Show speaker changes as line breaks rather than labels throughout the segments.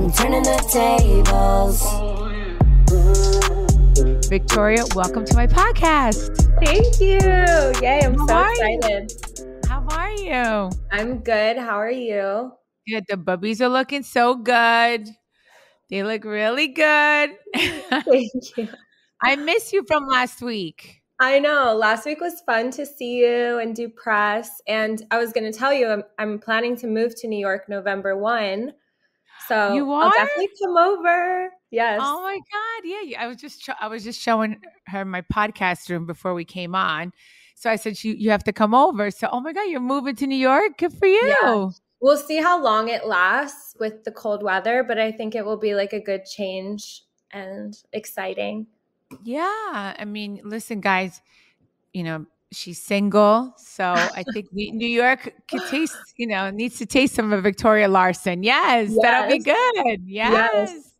I'm turning the tables.
Victoria, welcome to my podcast.
Thank you. Yay, I'm so excited.
How are you?
I'm good. How are you?
Good. The bubbies are looking so good. They look really good.
Thank you.
I miss you from last week.
I know. Last week was fun to see you and do press. And I was going to tell you, I'm planning to move to New York November 1. So
You are?
I'll definitely come over. Yes.
Oh my God. Yeah. I was just showing her my podcast room before we came on. So I said, you have to come over. So, oh my God, you're moving to New York? Good for you.
Yeah. We'll see how long it lasts with the cold weather, but I think it will be like a good change and exciting.
Yeah. I mean, listen, guys, she's single. So I think New York could taste, needs to taste some of Victoria Larson. Yes. That'll be good. Yes.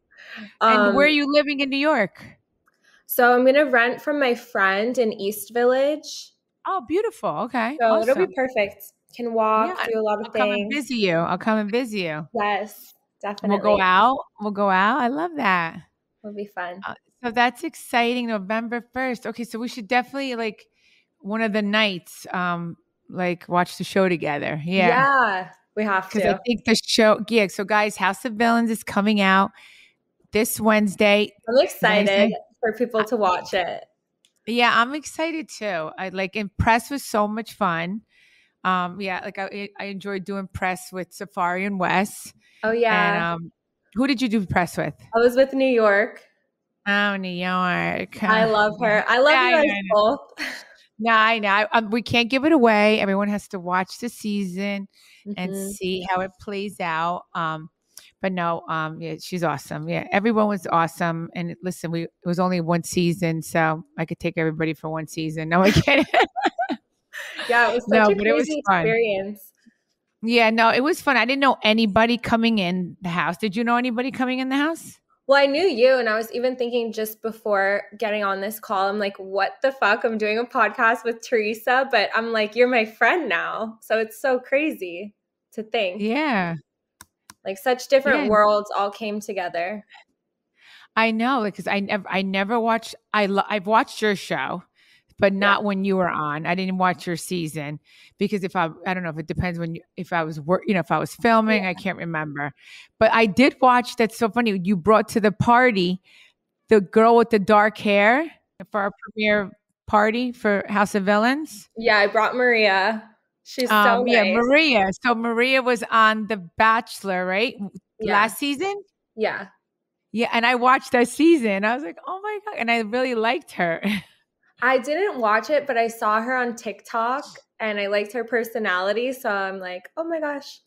And where are you living in New York?
So I'm going to rent from my friend in East Village.
Oh, beautiful. Okay.
So
awesome.
It'll be perfect. Can walk, do a lot of things.
I'll come and visit you.
Yes, definitely.
We'll go out. I love that.
It'll be fun.
So that's exciting. November 1st. Okay. So we should definitely one of the nights, watch the show together.
Yeah, we have to.
Because I think the show, so guys, House of Villains is coming out this Wednesday.
I'm excited for people to watch it.
Yeah, I'm excited too. And press was so much fun. I enjoyed doing press with Safari and Wes.
Oh yeah.
And who did you do press with?
I was with New York.
Oh, New York.
I love her. I love you guys both.
No, I know. We can't give it away. Everyone has to watch the season and see how it plays out. But no, she's awesome. Yeah, everyone was awesome. And listen, it was only one season, so I could take everybody for one season. No, I can't.
Yeah, it was such a crazy experience.
Yeah, no, it was fun. I didn't know anybody coming in the house. Did you know anybody coming in the house?
Well, I knew you, and I was even thinking just before getting on this call, I'm like, what the fuck? I'm doing a podcast with Teresa, but I'm like, you're my friend now. So it's so crazy to think.
Yeah.
Like such different worlds all came together.
I know, because I never watched, I've watched your show, but not when you were on. I didn't watch your season because I don't know if it depends if I was filming, I can't remember. But I did watch, that's so funny. You brought to the party the girl with the dark hair for our premiere party for House of Villains.
Yeah, I brought Maria. She's so nice.
Yeah, Maria. So Maria was on The Bachelor, right?
Yeah.
Last season?
Yeah.
Yeah, and I watched that season. I was like, oh my God. And I really liked her.
I didn't watch it, but I saw her on TikTok and I liked her personality. So I'm like, oh my gosh,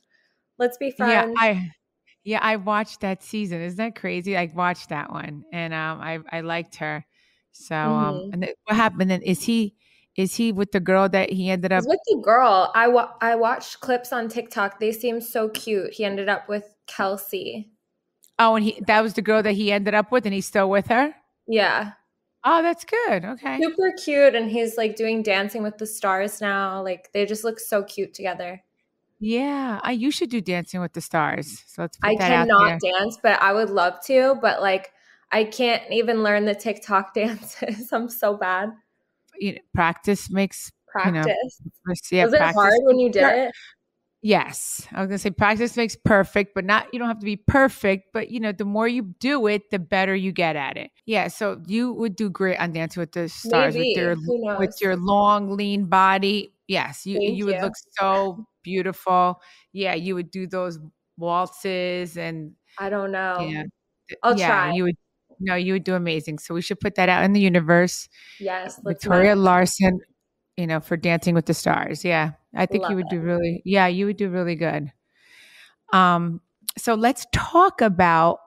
let's be friends.
I watched that season. Isn't that crazy? I watched that one and I liked her. So and then what happened then? Is he with the girl that he ended up?
He's with the girl. I watched clips on TikTok. They seem so cute. He ended up with Kelsey.
Oh, and that was the girl that he ended up with, and he's still with her?
Yeah.
Oh, that's good. Okay.
Super cute. And he's doing Dancing with the Stars now. They just look so cute together.
Yeah. You should do Dancing with the Stars. So let's put that out there.
I cannot dance, but I would love to. But I can't even learn the TikTok dances. I'm so bad.
Practice makes
practice. Was
it
hard when you did it?
Yes. I was going to say practice makes perfect, but you don't have to be perfect, but the more you do it, the better you get at it. Yeah. So you would do great on Dancing with the Stars.
Maybe.
With your long, lean body. Yes. You would look so beautiful. Yeah. You would do those waltzes and
I don't know.
Yeah.
I'll try.
You would do amazing. So we should put that out in the universe.
Yes.
Victoria Larson, for Dancing with the Stars. Yeah. I think you would do really good. So let's talk about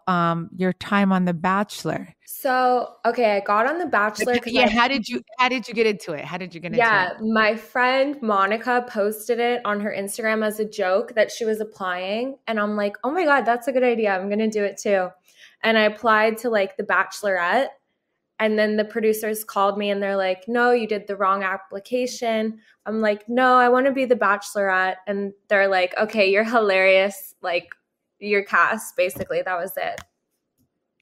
your time on The Bachelor.
So, okay, I got on The Bachelor.
How did you get into it?
Yeah, my friend Monica posted it on her Instagram as a joke that she was applying. And I'm like, oh my God, that's a good idea. I'm going to do it too. And I applied to The Bachelorette. And then the producers called me and they're like, no, you did the wrong application. I'm like, no, I want to be the Bachelorette. And they're like, okay, you're hilarious. your cast, basically. That was it.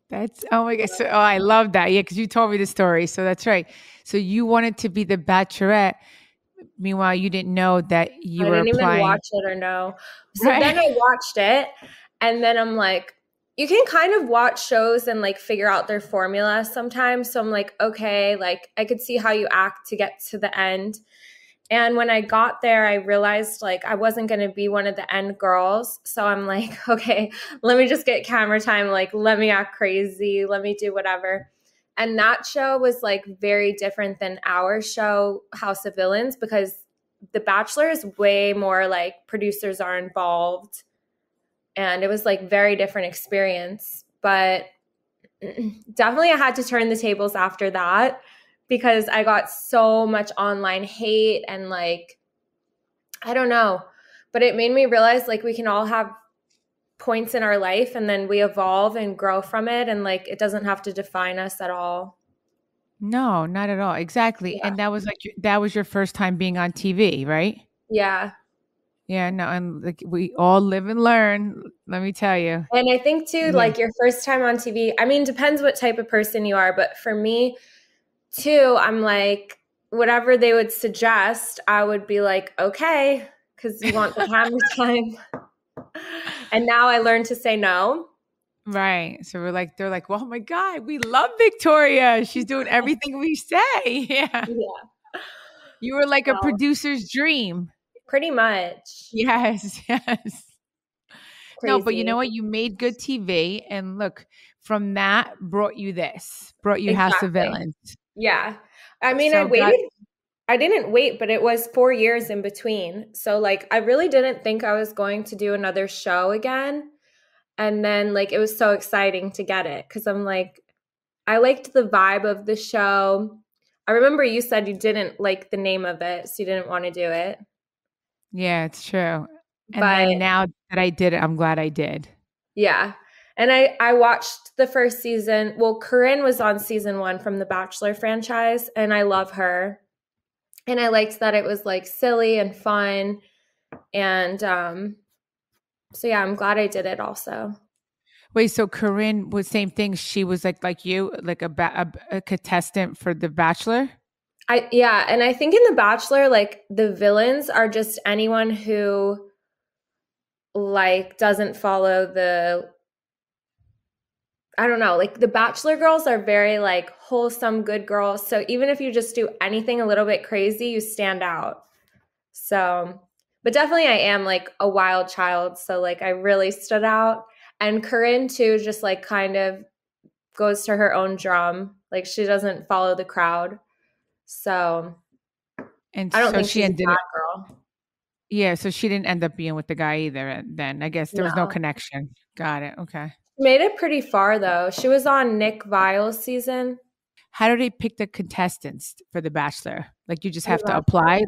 That's, oh my God. So, I love that. Yeah, because you told me the story. So that's right. So you wanted to be the Bachelorette. Meanwhile, you didn't know that you
I
were
didn't even
applying.
watch it or know. So
Right.
then I watched it, and then I'm like, you can kind of watch shows and like figure out their formula sometimes. So I'm like, okay, like I could see how you act to get to the end. And when I got there, I realized like I wasn't going to be one of the end girls. So I'm like, okay, let me just get camera time. Like, let me act crazy. Let me do whatever. And that show was like very different than our show, House of Villains, because The Bachelor is way more like producers are involved. And it was like very different experience. But definitely I had to turn the tables after that, because I got so much online hate and like, I don't know, but it made me realize like we can all have points in our life and then we evolve and grow from it. And like, it doesn't have to define us at all.
No, not at all. Exactly.
Yeah.
And that was like, that was your first time being on TV, right?
Yeah.
Yeah, no, and like we all live and learn, let me tell you.
And I think too,
Yeah.
like your first time on TV, I mean, depends what type of person you are, but for me too, I'm like, whatever they would suggest, I would be like, okay, because you want the camera time. And now I learned to say no.
Right. So we're like, they're like, well, oh my God, we love Victoria. She's doing everything we say. Yeah.
Yeah.
You were like a
Well,
producer's dream.
pretty much.
Yes, yes. No, but you
Crazy.
know what? You made good TV. And look, from that brought you this, brought you House of
Exactly.
Villains.
Yeah. I mean,
So
I didn't wait, but it was 4 years in between. So like, I really didn't think I was going to do another show again. And then like, it was so exciting to get it. Cause I'm like, I liked the vibe of the show. I remember you said you didn't like the name of it, so you didn't want to do it.
yeah, it's true. And
But
then now that I did it, I'm glad I did.
yeah. And I watched the first season. Well, Corinne was on season 1 from the Bachelor franchise, and I love her. And I liked that it was like silly and fun. And so yeah, I'm glad I did it also.
Wait, so Corinne was same thing. She was like you, like a contestant for The Bachelor?
Yeah, and I think in The Bachelor, like the villains are just anyone who like doesn't follow I don't know, like the Bachelor girls are very like wholesome, good girls. So even if you just do anything a little bit crazy, you stand out. So, but definitely I am like a wild child. So like I really stood out. And Corinne too, just like kind of goes to her own drum. Like she doesn't follow the crowd. So
And
I don't
so
think
she
she's a
ended
bad
up,
girl.
yeah, so she didn't end up being with the guy either then. I guess there was no
No.
connection. Got it. Okay.
Made it pretty far though. She was on Nick Vile's season.
How do they pick the contestants for The Bachelor? Like you just
For
have
The
to
Bachelor.
apply?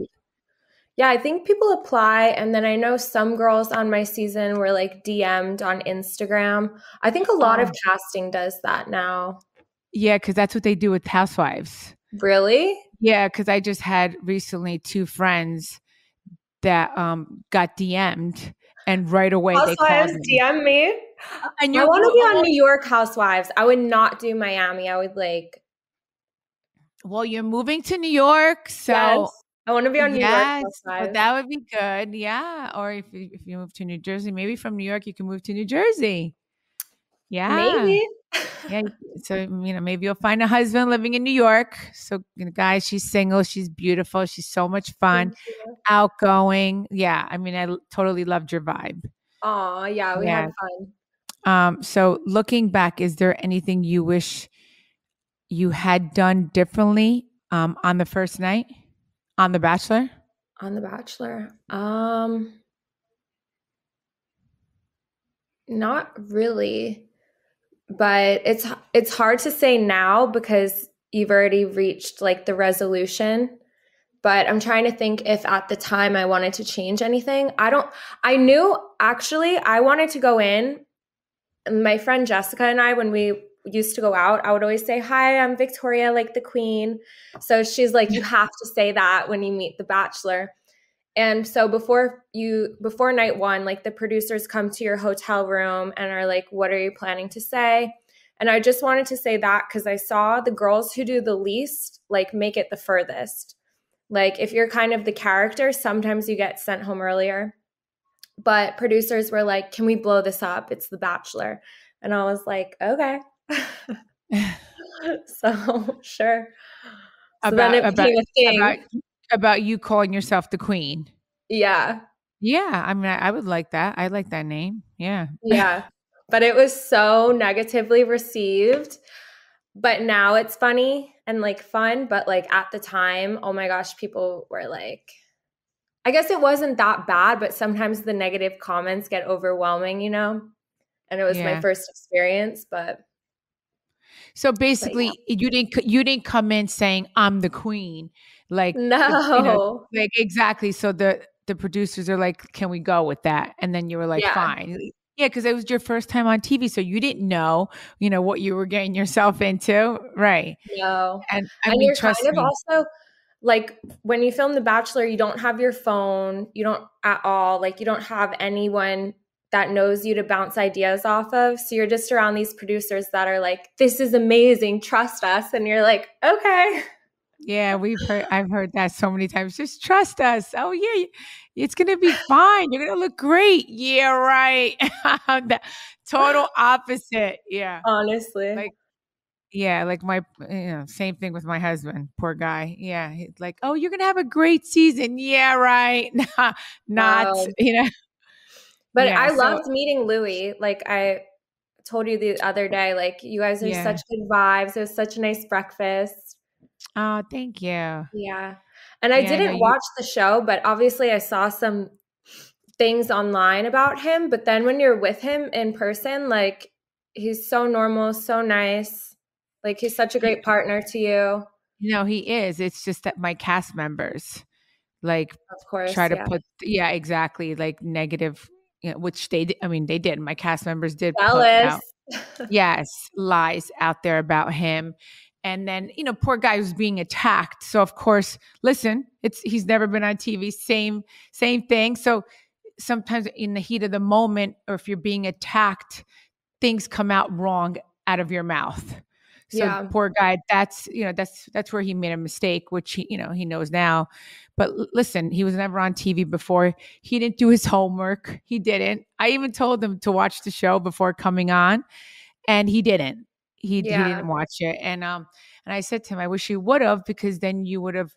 Yeah, I think people apply. And then I know some girls on my season were like DM'd on Instagram. I think a lot of casting does that now.
Yeah, because that's what they do with Housewives.
Really?
Yeah, because I just had recently 2 friends that got DM'd and right away they called
Housewives
me.
DM me.
And
I want to be on New York Housewives. I would not do Miami. I would like.
Well, you're moving to New York, so
Yes, I want to be on New York
yes,
Housewives.
so that would be good. Yeah, or if you move to New Jersey, maybe from New York you can move to New Jersey. Yeah,
Maybe.
yeah. So maybe you'll find a husband living in New York. So guys, she's single, she's beautiful, she's so much fun, outgoing. Yeah, I mean, I totally loved your vibe.
Oh yeah, we had fun.
So looking back, is there anything you wish you had done differently on the first night on The Bachelor?
On The Bachelor, not really. But it's hard to say now because you've already reached like the resolution. But I'm trying to think if at the time I wanted to change anything. I knew actually I wanted to go in. My friend Jessica and I, when we used to go out, I would always say, "Hi, I'm Victoria, like the queen." So she's like, "You have to say that when you meet The Bachelor." And so before night one, like the producers come to your hotel room and are like, what are you planning to say? And I just wanted to say that because I saw the girls who do the least, like, make it the furthest. Like, if you're kind of the character, sometimes you get sent home earlier. But producers were like, can we blow this up? It's The Bachelor. And I was like, okay. So, sure. So then it became a thing.
About you calling yourself the queen.
Yeah.
Yeah. I mean, I would like that. I like that name. Yeah.
Yeah. But it was so negatively received. But now it's funny and like fun. But like at the time, oh my gosh, people were like, I guess it wasn't that bad, but sometimes the negative comments get overwhelming, you know? And it was my first experience, but.
So basically, you didn't come in saying I'm the queen, like
no,
like exactly. So the producers are like, can we go with that? And then you were like, fine, yeah, because it was your first time on TV, so you didn't know, what you were getting yourself into, right?
No,
and
you're kind of also like when you film The Bachelor, you don't have your phone, you don't at all, like you don't have anyone that knows you to bounce ideas off of. So you're just around these producers that are like, this is amazing, trust us. And you're like, okay.
Yeah, I've heard that so many times. Just trust us. Oh yeah, it's going to be fine. You're going to look great. Yeah, right. The total opposite. Yeah.
Honestly.
Like my, same thing with my husband, poor guy. Yeah. He's like, oh, you're going to have a great season. Yeah, right. Not,
But yeah, I loved meeting Louis. Like I told you the other day, like you guys are such good vibes. It was such a nice breakfast.
Oh, thank you.
Yeah. And I didn't watch the show, but obviously I saw some things online about him. But then when you're with him in person, like he's so normal, so nice. Like he's such a great partner to you.
He is. It's just that my cast members, like,
of course,
try to put, exactly, like negative, which they did. My cast members did put out, lies out there about him. And then, poor guy was being attacked. So of course, listen, he's never been on TV. Same thing. So sometimes in the heat of the moment, or if you're being attacked, things come out wrong out of your mouth. So poor guy, that's where he made a mistake, which he knows now. But listen, he was never on TV before. He didn't do his homework. He didn't. I even told him to watch the show before coming on, and he didn't. He didn't watch it. And I said to him, I wish you would have, because then you would have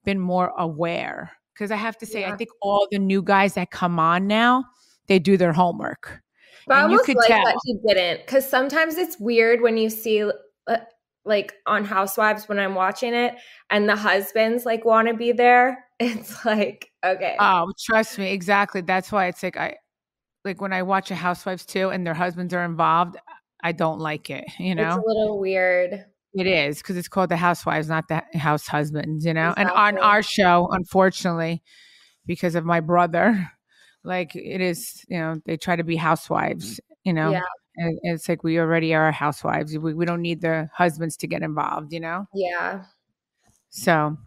been more aware. Because I have to say, I think all the new guys that come on now, they do their homework.
But I almost like that he didn't, because sometimes it's weird when you see like on Housewives when I'm watching it and the husbands like want to be there. It's like, okay.
Oh, trust me. Exactly. That's why it's like, when I watch a Housewives too and their husbands are involved, I don't like it, It's
a little weird.
It is, because it's called The Housewives, not the House Husbands, Exactly. And on our show, unfortunately, because of my brother, like it is, they try to be housewives, Yeah. And it's like, we already are housewives. We don't need the husbands to get involved,
Yeah.
So,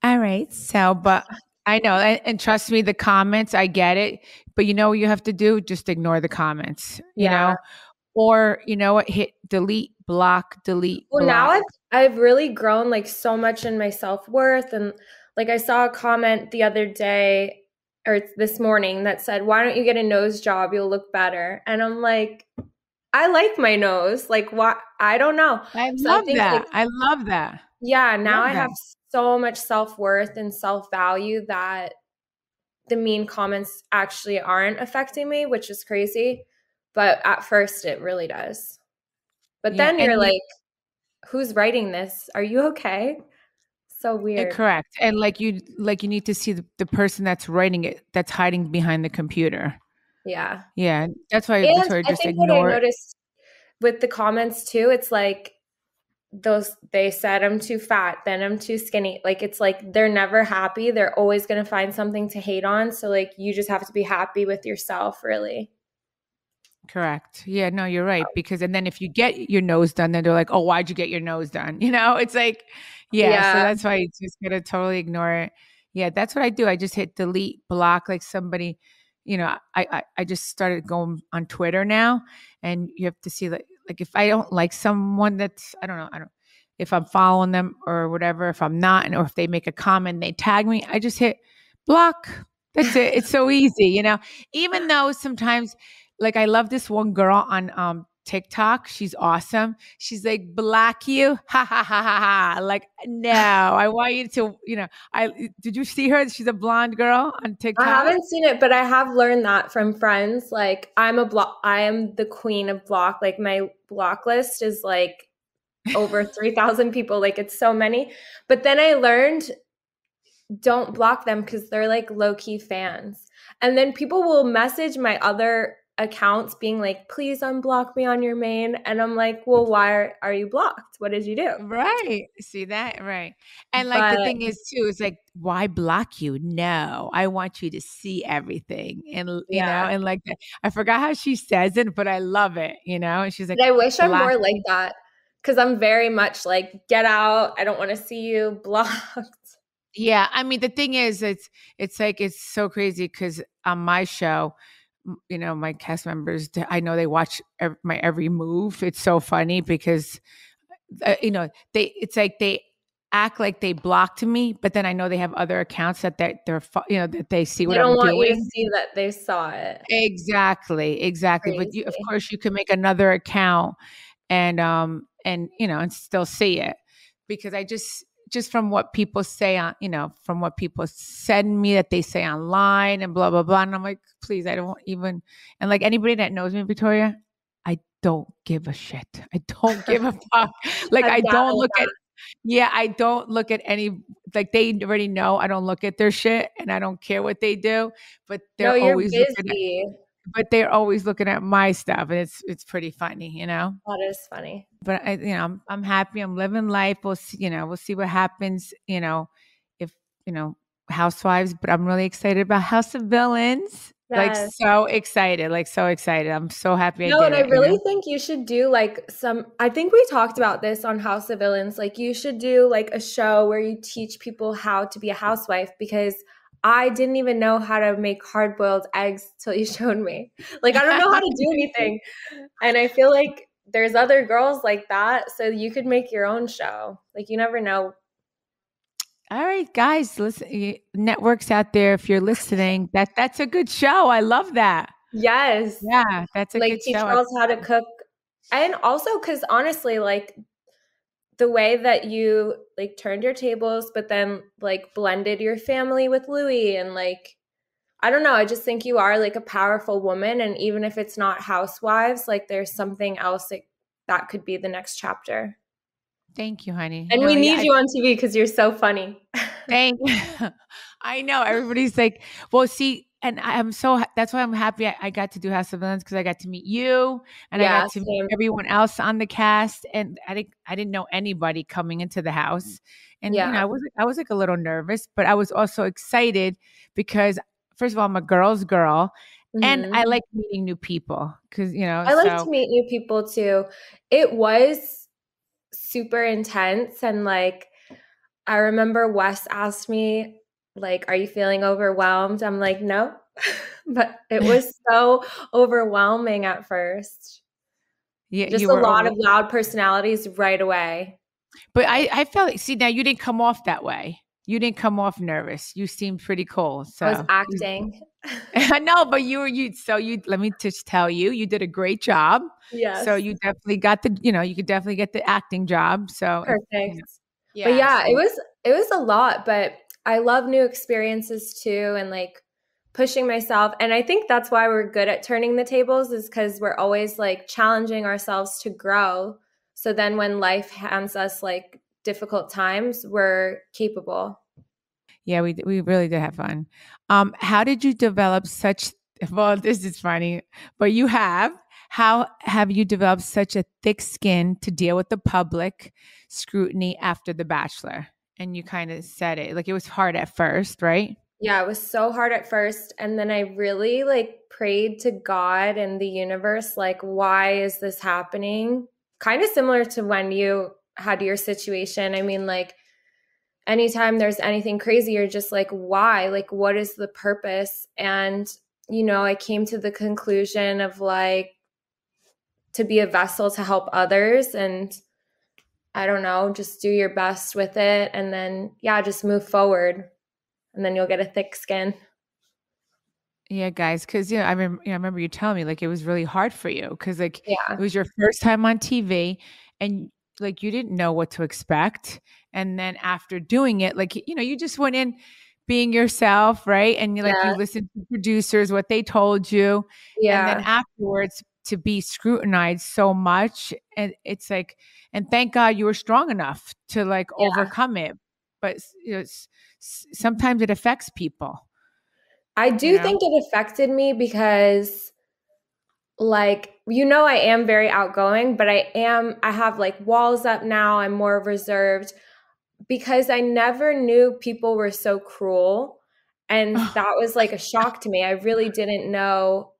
all right. So, but I know, and trust me, the comments, I get it. But you know what you have to do? Just ignore the comments, you know? Or, what, hit delete, block, delete.
Well,
block.
now I've really grown like so much in my self-worth. And like I saw a comment the other day or this morning that said, why don't you get a nose job? You'll look better. And I'm like, I like my nose. Like, why? I don't know.
I love that. I love that.
Yeah. Now I have so much self-worth and self-value that the mean comments actually aren't affecting me, which is crazy. But at first it really does. But then you're like, who's writing this? Are you okay? So weird.
Correct. And you need to see the person that's writing it, that's hiding behind the computer.
Yeah.
Yeah. That's why I just ignore.
What I noticed with the comments too, it's like they said I'm too fat, then I'm too skinny. Like, it's like, they're never happy. They're always going to find something to hate on. So like, you just have to be happy with yourself, really.
Correct. Yeah, no, you're right. Because, and then if you get your nose done, then they're like, oh, why'd you get your nose done? It's like, so that's why you just got to totally ignore it. Yeah, that's what I do. I just hit delete, block, like somebody, I just started going on Twitter now, and you have to see like if I don't like someone that's, I don't if I'm following them or whatever, if I'm not, and or if they make a comment, they tag me, I just hit block. That's it. It's so easy, even though sometimes, like, I love this one girl on TikTok. She's awesome. She's like, block you. Ha ha ha ha ha. Like, no, I want you to, did you see her? She's a blonde girl on TikTok.
I haven't seen it, but I have learned that from friends. Like, I am the queen of block. Like, my block list is like over 3,000 people. Like, it's so many. But then I learned, don't block them because they're like low-key fans. And then people will message my other accounts being like, please unblock me on your main. And I'm like, well, why are you blocked? What did you do?
Right. See that? Right. And like the thing is too, it's like, why block you? No, I want you to see everything. And and like that. I forgot how she says it, but I love it, and she's like,
but I wish I'm more like that, because I'm very much like, get out. I don't want to see you, blocked.
Yeah. I mean, the thing is, it's like, it's so crazy because on my show, my cast members, I know they watch my every move. It's so funny because, it's like they act like they blocked me, but then I know they have other accounts that they're that they see what I'm doing. They don't want
you to see that they saw it.
Exactly. Crazy. But of course, you can make another account and and still see it, because I just from what people say on, from what people send me that they say online and blah, blah, blah. And I'm like, please, I don't even, and like anybody that knows me, Victoria, I don't give a shit. I don't give a fuck. Like, I don't look at, I don't look at any, like, they already know I don't look at their shit and I don't care what they do, but they're always busy. But they're always looking at my stuff, and it's pretty funny,
That is funny.
But I'm happy. I'm living life. We'll see, we'll see what happens, if, Housewives, but I'm really excited about House of Villains. Yes. Like, so excited. I'm so happy I did
and I really think you should do like I think we talked about this on House of Villains. Like, you should do like a show where you teach people how to be a housewife, because I didn't even know how to make hard-boiled eggs till you showed me. Like, I don't know how to do anything. And I feel like there's other girls like that, so you could make your own show. Like, you never know.
All right, guys, listen, networks out there, if you're listening, that's a good show. I love that.
Yes.
Yeah, that's a good show.
Like, teach girls how to cook. And also, because honestly, like, the way that you like turned your tables, but then like blended your family with Louis, and like, I don't know, I just think you are like a powerful woman. And even if it's not Housewives, like, there's something else that could be the next chapter.
Thank you, honey.
And we need you on TV because you're so funny.
Thank you. I know everybody's like, well, see, and that's why I'm happy I got to do House of Villains, because I got to meet you, and I got to meet everyone else on the cast, and I didn't know anybody coming into the house, and I was like a little nervous, but I was also excited because, first of all, I'm a girl's girl, and I like meeting new people, because
I like to meet new people too. It was super intense, and like, I remember Wes asked me, like, are you feeling overwhelmed? I'm like, no. But it was so overwhelming at first. Yeah, just a lot of loud personalities right away.
But I felt like, see, now you didn't come off that way. You didn't come off nervous. You seemed pretty cool. So
I was acting.
I know, but let me just tell you, you did a great job.
Yes.
So you definitely got you could definitely get the acting job. So
perfect. Yeah. But yeah, it was a lot, but I love new experiences too, and like pushing myself. And I think that's why we're good at turning the tables, is because we're always like challenging ourselves to grow. So then when life hands us like difficult times, we're capable.
Yeah, we really did have fun. How did you develop well, this is funny, but how have you developed such a thick skin to deal with the public scrutiny after The Bachelor? And you kind of said it, like, it was hard at first, right?
Yeah, it was so hard at first. And then I really like prayed to God and the universe, like, why is this happening? Kind of similar to when you had your situation. I mean, like, anytime there's anything crazy, you're just like, why? Like, what is the purpose? And, you know, I came to the conclusion of like, to be a vessel to help others, and I don't know, just do your best with it, and then just move forward, and then you'll get a thick skin.
Yeah, guys, because I remember you telling me like it was really hard for you because like
Yeah.
it was your first time on TV and like you didn't know what to expect, and then after doing it, like you just went in being yourself, right? And you like you listened to producers what they told you, and then afterwards to be scrutinized so much, and it's like, and thank God you were strong enough to like overcome it, but sometimes it affects people.
I do think it affected me because like, I am very outgoing, but I have like walls up now. I'm more reserved because I never knew people were so cruel. And that was like a shock to me. I really didn't know.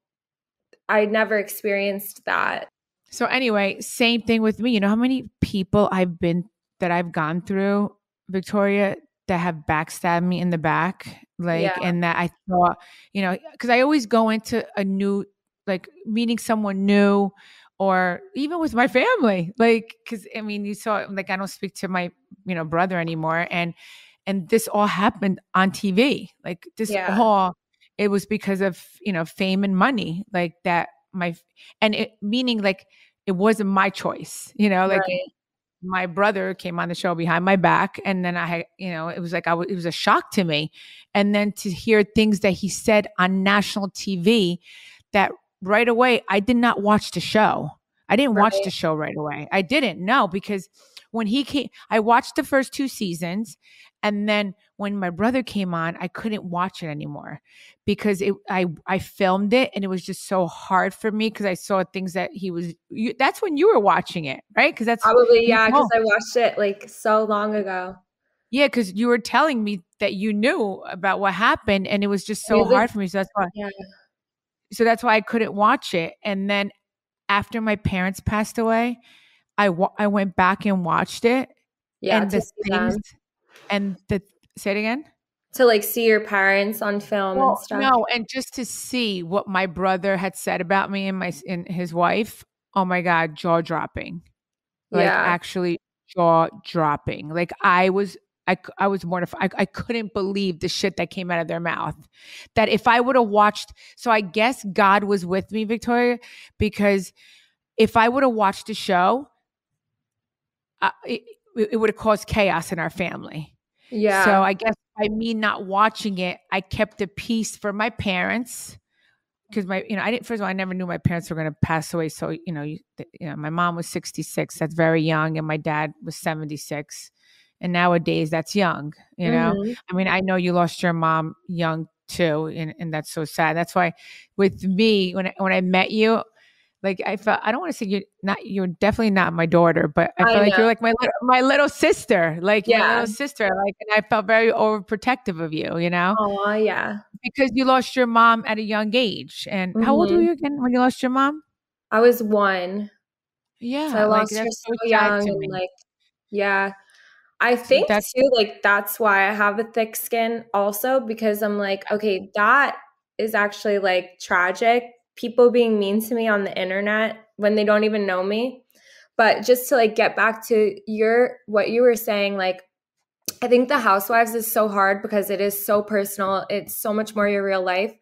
I never experienced that.
So anyway, same thing with me. You know how many people that I've gone through, Victoria, that have backstabbed me in the back? And that I thought, because I always go into a new, like meeting someone new, or even with my family, like, because I mean, you saw, like, I don't speak to my, brother anymore, and this all happened on TV, like this all, it was because of fame and money, like that meaning like it wasn't my choice, like.
Right.
My brother came on the show behind my back, and then I had, it was like it was a shock to me, and then to hear things that he said on national TV, that right away I did not watch the show. I didn't watch the show right away. I didn't know, because when he came, I watched the first 2 seasons, and then when my brother came on, I couldn't watch it anymore because I filmed it, and it was just so hard for me because I saw things that that's when you were watching it, right? Because that's
probably, because I watched it like so long ago.
Yeah, because you were telling me that you knew about what happened, and it was just so hard for me. So that's why.
Yeah.
So that's why I couldn't watch it. And then after my parents passed away, I went back and watched it.
Yeah,
and
to see them.
Say it again.
To like see your parents on film and stuff.
No, and just to see what my brother had said about me and his wife. Oh my God, jaw dropping. Like actually jaw dropping. Like I was mortified. I couldn't believe the shit that came out of their mouth. That if I would have watched, so I guess God was with me, Victoria, because if I would have watched the show, it would have caused chaos in our family.
Yeah.
So I guess by me not watching it, I kept the peace for my parents. Because first of all, I never knew my parents were going to pass away. So, my mom was 66. That's very young. And my dad was 76. And nowadays that's young,
Mm-hmm.
I mean, I know you lost your mom young too. And that's so sad. That's why with me, when I met you, like I felt, I don't want to say you're definitely not my daughter, but I felt like you're like my little sister, like my little sister. Like, and I felt very overprotective of you,
Oh, yeah.
Because you lost your mom at a young age. And how old were you again when you lost your mom?
I was 1.
Yeah.
So I lost her
that's
so young. And I think too, like that's why I have a thick skin also, because I'm like, okay, that is actually like tragic. People being mean to me on the internet when they don't even know me. But just to like get back to what you were saying, like, I think the Housewives is so hard because it is so personal. It's so much more your real life.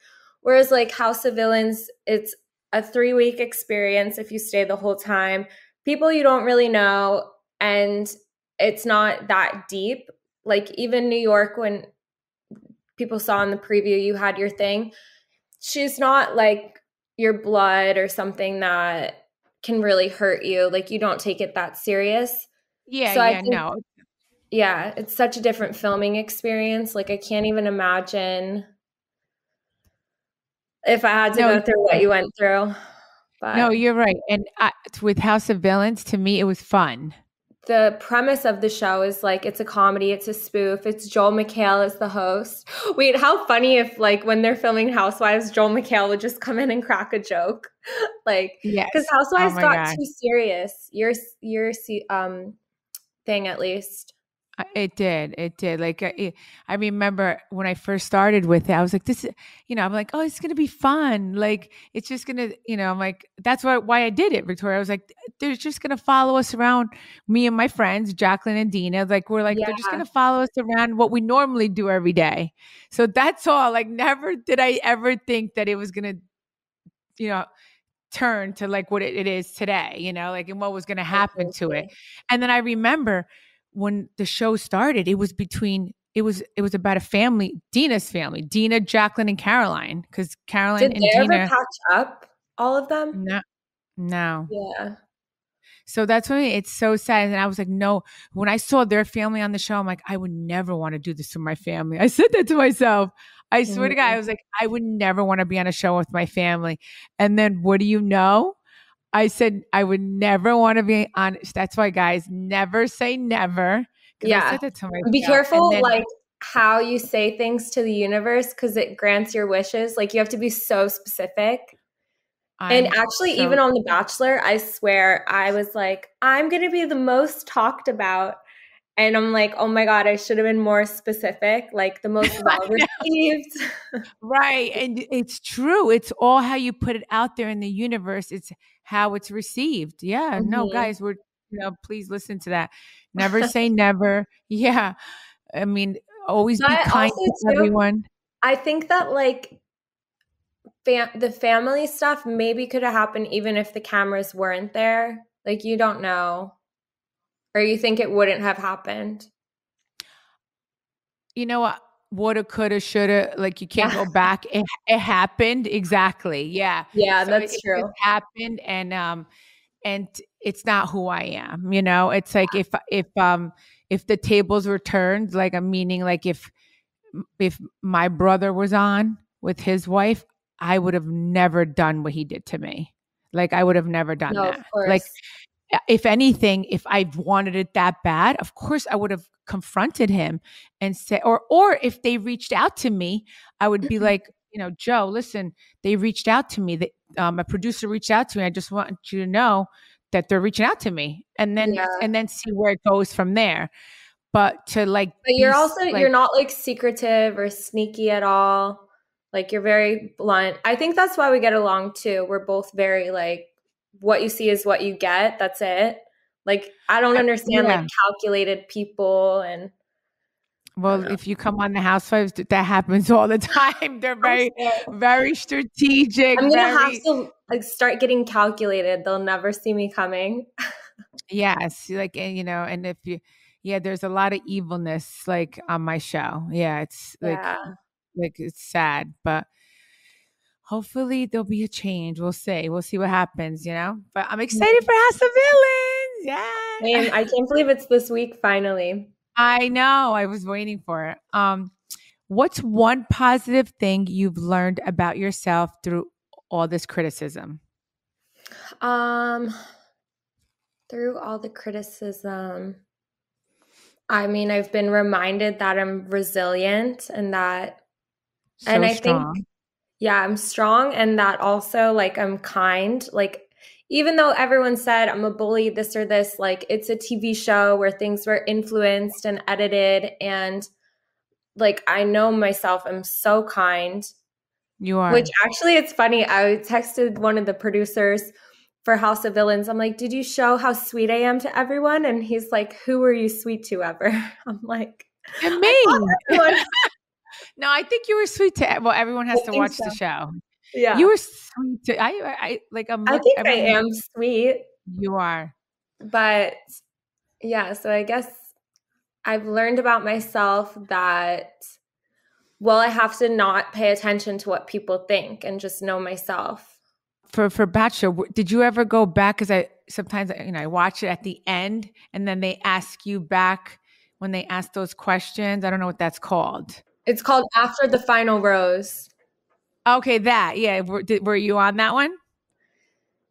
Whereas like House of Villains, it's a 3-week experience if you stay the whole time. People you don't really know, and it's not that deep. Like even New York, when people saw in the preview you had your thing, she's not like your blood or something that can really hurt you. Like you don't take it that serious.
Yeah,
so
I think, no.
Yeah, it's such a different filming experience. Like I can't even imagine if I had to go through what you went through. But
no, you're right. And with House of Villains, to me, it was fun.
The premise of the show is like, it's a comedy, it's a spoof. It's Joel McHale as the host. Wait, how funny if like when they're filming Housewives, Joel McHale would just come in and crack a joke. Like, because Housewives got too serious. Your thing at least.
It did. It did. Like I remember when I first started with it, I was like, "This is," I'm like, "Oh, it's gonna be fun. Like, it's just gonna," I'm like, "That's why I did it, Victoria." I was like, "They're just gonna follow us around, me and my friends, Jacqueline and Dina. Like, we're like, they're just
Yeah.
gonna follow us around what we normally do every day." So that's all. Like, never did I ever think that it was gonna, you know, turn to like what it is today, like and what was going to happen to it.
Absolutely.
And then I remember when the show started, it was about a family, Dina's family, Dina, Jacqueline, and Caroline, because Caroline
Did
and
they ever
Dina,
catch up, all of them?
no, no.
Yeah.
So that's why it's so sad. And I was like, no, when I saw their family on the show, I'm like, I would never want to do this to my family. I said that to myself. I swear to God, I
Mhm.
was like, I would never want to be on a show with my family. And then what do you know? I said I would never want to be on. That's why, guys, never say never. Because I
Yeah.
said that to
Be
myself. And
careful,
then
like, how you say things to the universe because it grants your wishes. Like, you have to be so specific. And
I'm
actually,
so
even on The Bachelor, I swear I was like, I'm going to be the most talked about. And I'm like, oh my God, I should have been more specific, like the most
I
well
know,
received.
right. And it's true. It's all how you put it out there in the universe. It's how it's received. Yeah. No,
Mhm.
guys, please listen to that. Never say never. Yeah. I mean, always be
But
kind
also,
to
too,
everyone.
I think that like the family stuff maybe could have happened even if the cameras weren't there. Like, you don't know. Or you think it wouldn't have happened.
You know what? Woulda, coulda, shoulda. Like you can't
Yeah.
go back. It happened exactly. Yeah.
Yeah,
So
that's
it just
true.
happened, and it's not who I am. It's like if the tables were turned, like I'm meaning like if my brother was on with his wife, I would have never done what he did to me. Like I would have never done
No, of
that. Like
course.
if anything, if I wanted it that bad, of course I would have confronted him and said, or if they reached out to me, I would be like, Joe, listen, they reached out to me. That a producer reached out to me. I just want you to know that they're reaching out to me, and then
Yeah.
and then see where it goes from there. But to like
But
be
you're not like secretive or sneaky at all. Like, you're very blunt. I think that's why we get along too. We're both very like, what you see is what you get. That's it. Like, I don't understand like
yeah.
calculated people, and I don't
Well,
know.
if you come on the Housewives, that happens all the time. They're
I'm
very,
scared.
very strategic,
I'm gonna have
very.
to like start getting calculated. They'll never see me coming.
Yes, like, and if yeah, there's a lot of evilness like on my show. Yeah, it's
Yeah.
like it's sad, but hopefully there'll be a change. We'll see. We'll see what happens. But I'm excited for House of Villains.
Same.
Yeah.
I can't believe it's this week finally.
I know. I was waiting for it. What's one positive thing you've learned about yourself through all this criticism?
Um, through all the criticism, I mean, I've been reminded that I'm resilient and
So
I think,
strong.
yeah, I'm strong, and that also, like, I'm kind. Like, even though everyone said I'm a bully, this or this, like, it's a TV show where things were influenced and edited. And, like, I know myself, I'm so kind.
You
Which
are.
actually, it's funny. I texted one of the producers for House of Villains. I'm like, did you show how sweet I am to everyone? And he's like, who were you sweet to ever? I'm like,
And
I thought
me.
everyone.
No, I think you were sweet to. Well, everyone
I
has to
think
watch
so.
the show. You
Yeah.
were sweet to. I like.
I think I
Everyone.
am sweet.
You are.
But yeah, so I guess I've learned about myself that, well, I have to not pay attention to what people think and just know myself.
For Bachelor, did you ever go back? Because I sometimes I watch it at the end, and then they ask you back when they ask those questions. I don't know what that's called.
It's called After the Final Rose.
Okay, that yeah. Were you on that one?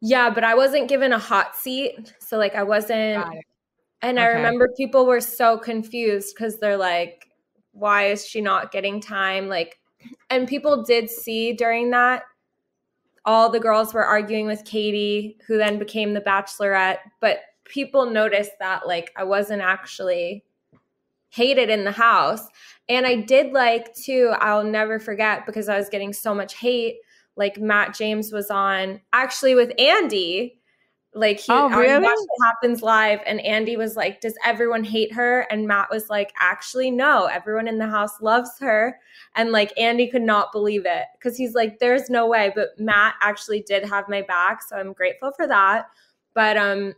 Yeah, but I wasn't given a hot seat. So, like, I wasn't.
Got it.
And I
Okay.
remember people were so confused because they're like, why is she not getting time? Like, and people did see during that, all the girls were arguing with Katie, who then became the Bachelorette. But people noticed that, like, I wasn't actually hated in the house. And I did like too, I'll never forget, because I was getting so much hate. Like Matt James was on actually with Andy. Like he
Oh,
on
really?
Watch What Happens Live, and Andy was like, does everyone hate her? And Matt was like, actually, no, everyone in the house loves her. And like Andy could not believe it, because he's like, there's no way. But Matt actually did have my back, so I'm grateful for that. But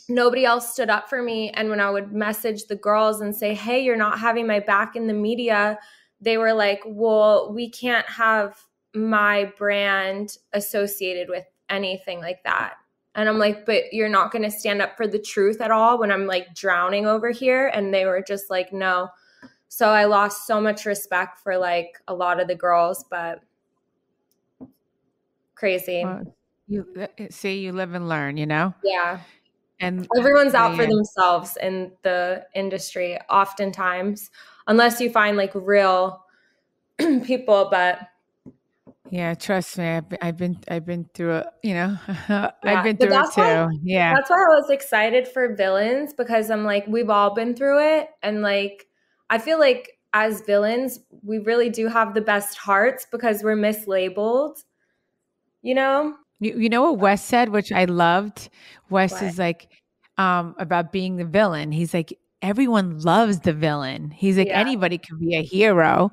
nobody else stood up for me. And when I would message the girls and say, hey, you're not having my back in the media, they were like, well, we can't have my brand associated with anything like that. And I'm like, but you're not going to stand up for the truth at all when I'm like drowning over here? And they were just like, no. So I lost so much respect for like a lot of the girls, but crazy.
Well, you live and learn, you know?
Yeah.
And
everyone's out for themselves in the industry oftentimes, unless you find like real people. But
yeah, trust me, I've been through it, you know.
yeah,
I've been through it too. Yeah.
That's why I was excited for villains, because I'm like, we've all been through it. And like, I feel like as villains, we really do have the best hearts because we're mislabeled, you know?
You know what Wes said, which I loved? Wes
What?
is like, about being the villain. He's like, everyone loves the villain. He's like,
Yeah.
anybody can be a hero.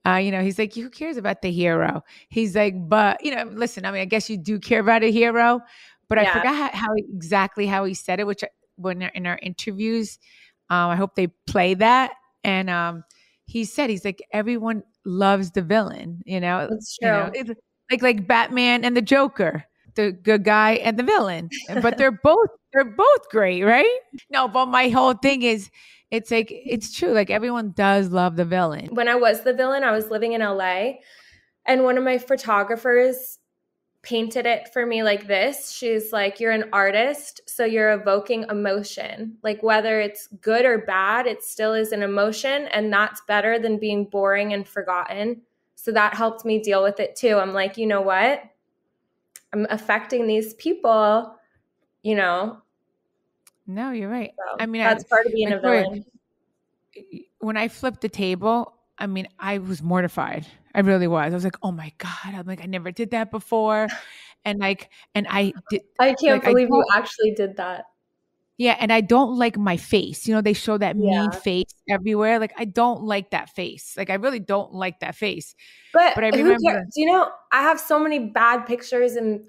You know, he's like, who cares about the hero? He's like, but, you know, listen, I mean, I guess you do care about a hero, but I forgot exactly how he said it, which when in our interviews, I hope they play that. And he said, he's like, everyone loves the villain, you know?
That's true.
You know, it's like Batman and the Joker, the good guy and the villain, but they're both great, right? No, but my whole thing is, it's like, it's true. Like everyone does love the villain.
When I was the villain, I was living in LA, and one of my photographers painted it for me like this. She's like, you're an artist, so you're evoking emotion. Like whether it's good or bad, it still is an emotion, and that's better than being boring and forgotten. So that helped me deal with it too. I'm like, you know what? I'm affecting these people, you know?
No, you're right.
So
I mean,
that's part of being a villain.
When I flipped the table, I mean, I was mortified. I really was. I was like, oh my God. I'm like, I never did that before. And I did.
I can't believe you actually did that.
Yeah. And I don't like my face. You know, they show that mean face everywhere. Like, I don't like that face. Like, I really don't like that face.
But
I remember.
Do you know, I have so many bad pictures, and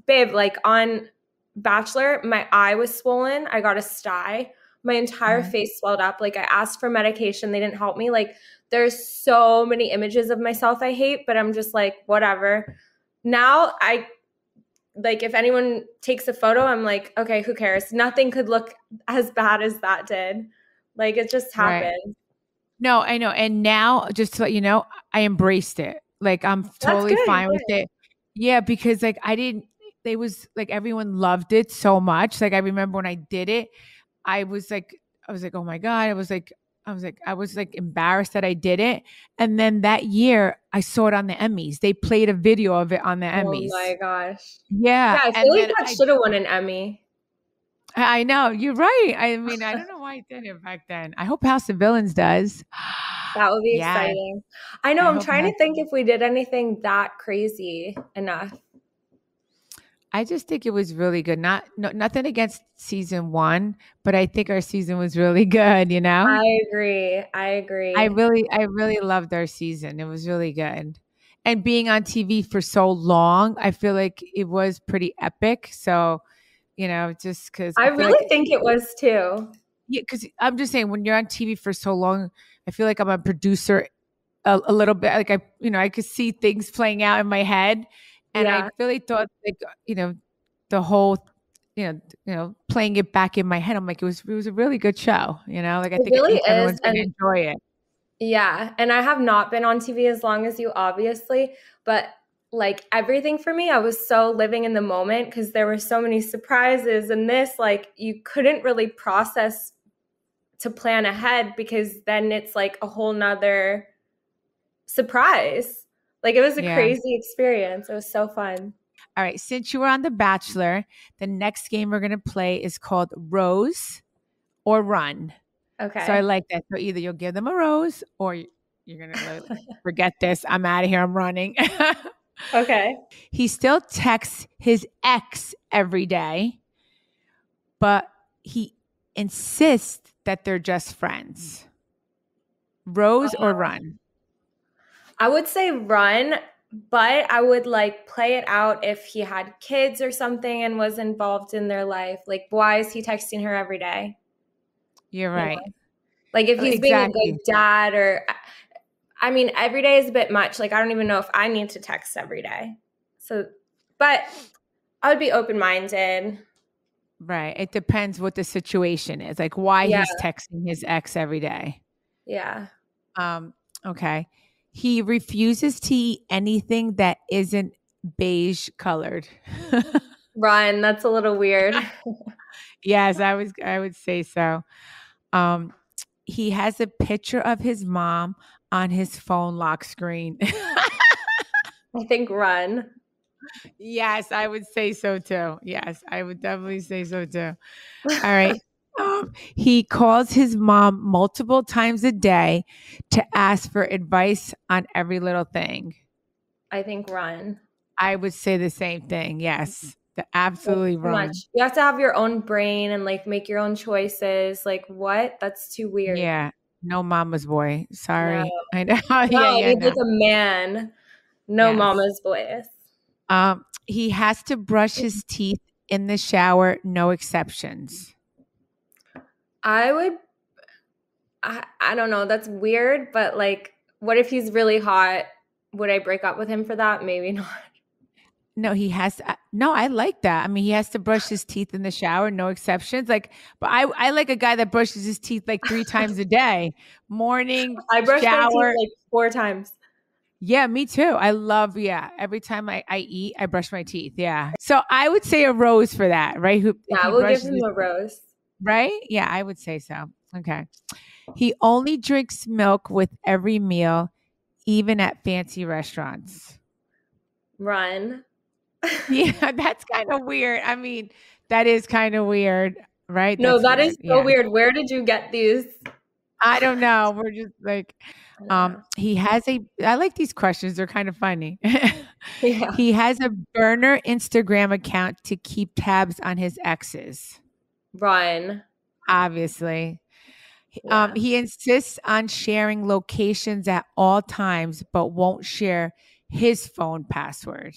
babe, like on Bachelor, my eye was swollen. I got a sty. My entire face swelled up. Like I asked for medication. They didn't help me. Like there's so many images of myself I hate, but I'm just like, whatever. Now like if anyone takes a photo, I'm like, okay, who cares? Nothing could look as bad as that did. Like it just happened. Right.
No, I know. And now, just to let you know, I embraced it. Like I'm totally fine with it. Yeah, because like they was like, everyone loved it so much. Like I remember when I did it, I was like, oh my God. I was like embarrassed that I did it. And then that year I saw it on the Emmys. They played a video of it on the Emmys.
Oh my gosh.
Yeah.
Yeah, I feel like that should have won an Emmy.
I know. You're right. I mean, I don't know why it didn't back then. I hope House of Villains does.
That would be exciting. I know. I'm trying to think if we did anything that crazy enough.
I just think it was really good. Nothing against season 1, but I think our season was really good, you know?
I agree.
I really loved our season. It was really good. And being on TV for so long, I feel like it was pretty epic. So, you know, just because
I really think it was too.
Yeah, because I'm just saying, when you're on TV for so long, I feel like I'm a producer a little bit. Like I could see things playing out in my head. And I really thought, like, you know, the whole, you know, playing it back in my head, I'm like, it was a really good show. You know, like I think
really
everyone's going to enjoy it.
Yeah, and I have not been on TV as long as you, obviously, but like everything for me, I was so living in the moment because there were so many surprises, and this, like, you couldn't really process to plan ahead because then it's like a whole nother surprise. Like it was a crazy experience. It was so fun.
All right. Since you were on The Bachelor, the next game we're going to play is called Rose or Run.
Okay.
So I like that. So either you'll give them a rose or you're going to forget this. I'm out of here. I'm running.
Okay.
He still texts his ex every day, but he insists that they're just friends. Rose or run?
I would say run, but I would like play it out if he had kids or something and was involved in their life. Like, why is he texting her every day?
You're right.
You know? Like, if he's being a good dad, or I mean, every day is a bit much. Like, I don't even know if I need to text every day. So, but I would be open-minded.
Right. It depends what the situation is, like why he's texting his ex every day.
Yeah.
Okay. He refuses to eat anything that isn't beige colored.
Run. That's a little weird.
Yes, I would say so. He has a picture of his mom on his phone lock screen.
I think run.
Yes, I would say so too. Yes, I would definitely say so too. All right. He calls his mom multiple times a day to ask for advice on every little thing.
I think run.
I would say the same thing. Yes, absolutely run.
Much. You have to have your own brain and like make your own choices. Like what? That's too weird.
Yeah. No mama's boy. Sorry.
No.
I know.
No, he's like a man. No mama's boys.
He has to brush his teeth in the shower, no exceptions.
I don't know. That's weird, but like, what if he's really hot? Would I break up with him for that? Maybe not.
No, he has to. No, I like that. I mean, he has to brush his teeth in the shower, no exceptions. Like, but I like a guy that brushes his teeth like 3 times a day. Morning,
I brush
shower.
my teeth like 4 times.
Yeah, me too. I love, every time I eat, I brush my teeth. Yeah. So I would say a rose for that, right?
Yeah, we'll give him a rose.
Right? Yeah, I would say so. Okay. He only drinks milk with every meal, even at fancy restaurants.
Run.
Yeah, that's kind of weird. I mean, that is kind of weird, right?
No, that is so weird. Where did you get these?
I don't know. We're just like, he has I like these questions. They're kind of funny.
Yeah.
He has a burner Instagram account to keep tabs on his exes.
Run.
Obviously.
Yeah.
He insists on sharing locations at all times, but won't share his phone password.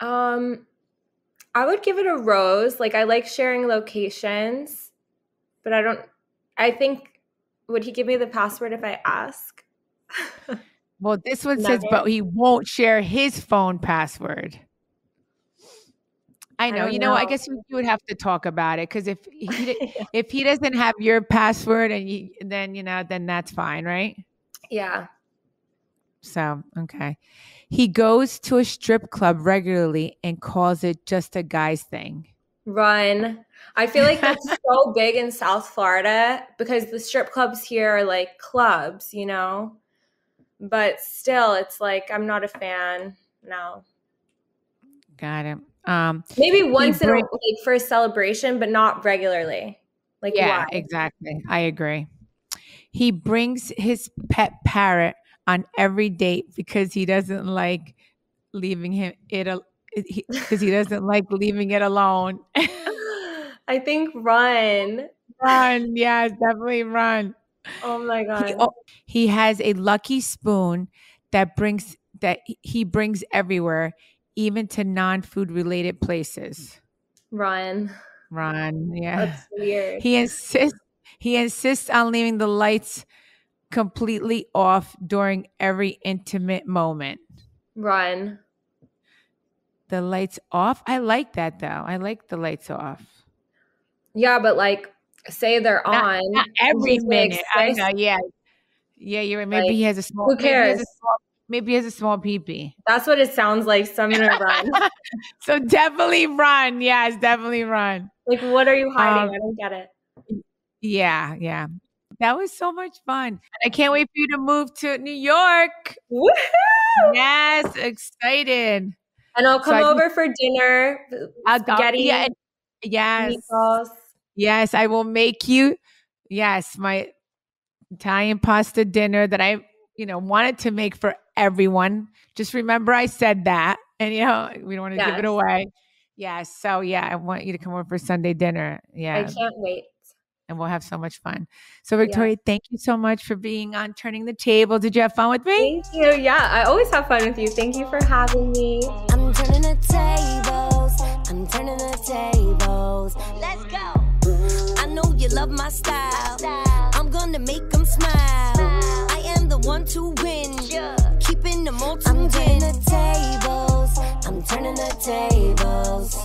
I would give it a rose. Like, I like sharing locations, but I think, would he give me the password if I ask?
Well, this one says, but he won't share his phone password. I know. I guess you would have to talk about it, because if he doesn't have your password then that's fine, right?
Yeah.
So, okay. He goes to a strip club regularly and calls it just a guy's thing.
Run. I feel like that's so big in South Florida because the strip clubs here are like clubs, but still it's like, I'm not a fan. No.
Got it.
Maybe once for a celebration, but not regularly. Like,
yeah,
why?
Exactly. I agree. He brings his pet parrot on every date because he doesn't like leaving because he doesn't like leaving it alone.
I think run.
Run. Yes, definitely run.
Oh my God.
He has a lucky spoon that he brings everywhere, even to non-food related places.
Run.
Yeah.
That's weird.
He insists on leaving the lights completely off during every intimate moment.
Run.
The lights off? I like that though. I like the lights off.
Yeah, but like, say they're on.
Not every minute. I know. Yeah. Yeah, you're right. Maybe he has a small.
Who cares?
Maybe he has a small pee-pee.
That's what it sounds like. So I'm gonna run.
So definitely run. Yes, definitely run.
Like, what are you hiding? I don't get it.
Yeah. That was so much fun. I can't wait for you to move to New York.
Woohoo!
Yes, excited.
And I'll come over for dinner. Spaghetti.
Yes.
Meatballs.
Yes, I will make you. Yes, my Italian pasta dinner that I, wanted to make for everyone. Just remember I said that. And, we don't want to give it
Yes.
away. Yes. So, yeah, I want you to come over for Sunday dinner. Yeah.
I can't wait.
And we'll have so much fun. So, Victoria, thank you so much for being on Turning the Table. Did you have fun with me?
Thank you. Yeah, I always have fun with you. Thank you for having me.
I'm turning the tables. I'm turning the tables. Let's go. I know you love my style. I'm gonna make them smile. I am the one to win. Keeping them all tuned in. I'm turning the tables. I'm turning the tables.